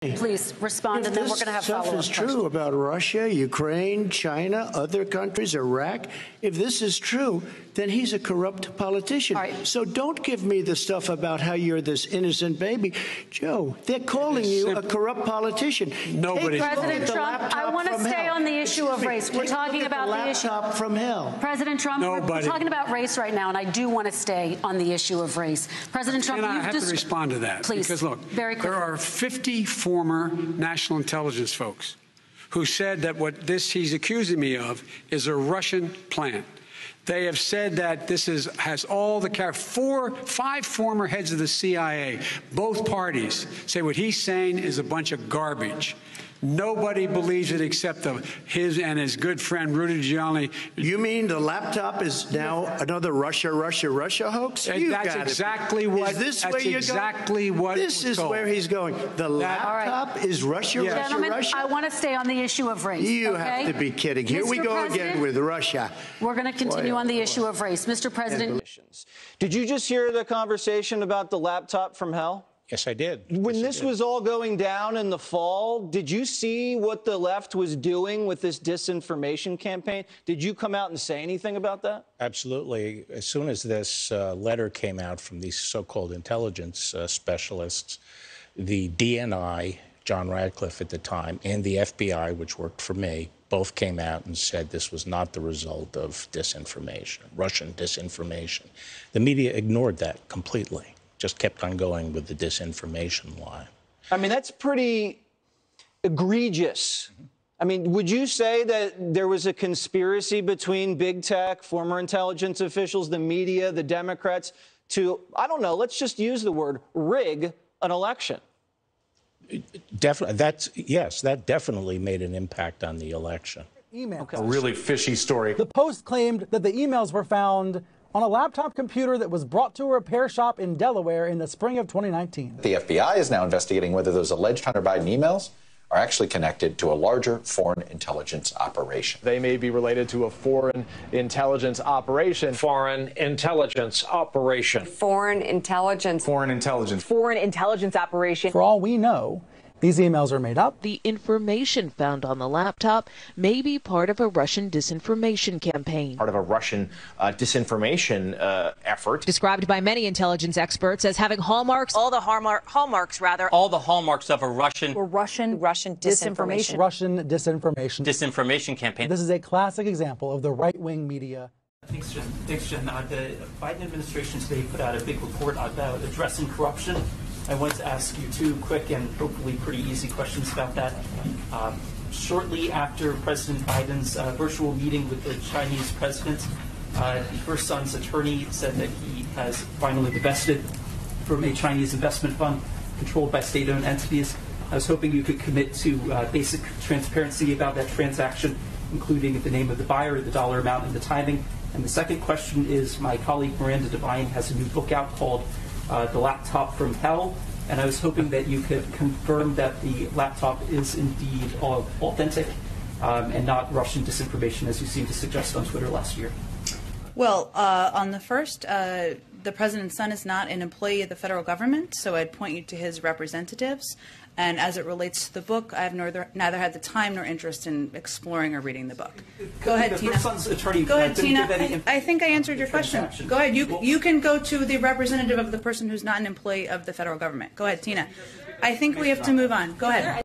Please respond, and then we're going to have follow-up questions. If this stuff is true about Russia, Ukraine, China, other countries, Iraq, if this is true, then he's a corrupt politician. Right. So don't give me the stuff about how you're this innocent baby. Joe, they're calling you a corrupt politician. Nobody. President Trump, I want to stay on the issue of race. We're talking about the issue. Laptop from hell. President Trump, we're talking about race right now, and I do want to stay on the issue of race. President Trump, I have to respond to that. Please, because look, there are 50 former national intelligence folks who said that what he's accusing me of is a Russian plan. They have said that this has all the five former heads of the CIA, both parties, say what he's saying is a bunch of garbage. Nobody believes it except his and his good friend Rudy Giuliani. You mean the laptop is now another Russia hoax? That's exactly what. Is this where you're going? This is where he's going. The laptop is Russia. Gentlemen, I want to stay on the issue of race. You have to be kidding. Here we go again with Russia. We're going to continue on the issue of race. Mr. President. Did you just hear the conversation about the laptop from hell? Yes, I did. When this was all going down in the fall, did you see what the left was doing with this disinformation campaign? Did you come out and say anything about that? Absolutely. As soon as this letter came out from these so-called intelligence specialists, the DNI, John Radcliffe at the time, and the FBI, which worked for me, both came out and said this was not the result of disinformation, Russian disinformation. The media ignored that completely. Just kept on going with the disinformation line. I mean, that's pretty egregious. I mean, would you say that there was a conspiracy between big tech, former intelligence officials, the media, the Democrats to, I don't know, let's just use the word rig an election? Yes, that definitely made an impact on the election. A really fishy story. The Post claimed that the emails were found on a laptop computer that was brought to a repair shop in Delaware in the spring of 2019. The FBI is now investigating whether those alleged Hunter Biden emails are actually connected to a larger foreign intelligence operation. They may be related to a foreign intelligence operation. Foreign intelligence operation. Foreign intelligence. Foreign intelligence. Foreign intelligence operation. For all we know, these emails are made up. The information found on the laptop may be part of a Russian disinformation campaign. Part of a Russian disinformation effort. Described by many intelligence experts as having hallmarks. All the hallmarks of a Russian disinformation. Russian disinformation campaign. This is a classic example of the right-wing media. Thanks, Jen. The Biden administration today put out a big report about addressing corruption. I want to ask you two quick and hopefully pretty easy questions about that. Shortly after President Biden's virtual meeting with the Chinese president, the first son's attorney said that he has finally divested from a Chinese investment fund controlled by state-owned entities. I was hoping you could commit to basic transparency about that transaction, including the name of the buyer, the dollar amount, and the timing. And the second question is, my colleague Miranda Devine has a new book out called The Laptop from Hell, and I was hoping that you could confirm that the laptop is indeed authentic and not Russian disinformation, as you seemed to suggest on Twitter last year. Well, on the first, the president's son is not an employee of the federal government, so I'd point you to his representatives. And as it relates to the book, I have neither had the time nor interest in exploring or reading the book. Go ahead, Tina. Go ahead, Tina. I think I answered your question. Go ahead. You can go to the representative of the person who's not an employee of the federal government. Go ahead, Tina. I think we have to move on. Go ahead.